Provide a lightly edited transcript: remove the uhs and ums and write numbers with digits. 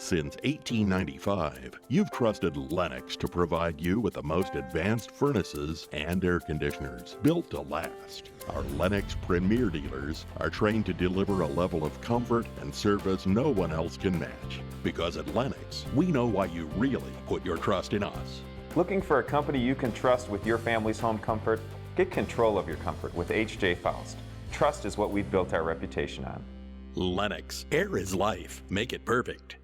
Since 1895, you've trusted Lennox to provide you with the most advanced furnaces and air conditioners built to last. Our Lennox Premier dealers are trained to deliver a level of comfort and service no one else can match. Because at Lennox, we know why you really put your trust in us. Looking for a company you can trust with your family's home comfort? Get control of your comfort with H.J. Faust. Trust is what we've built our reputation on. Lennox, air is life. Make it perfect.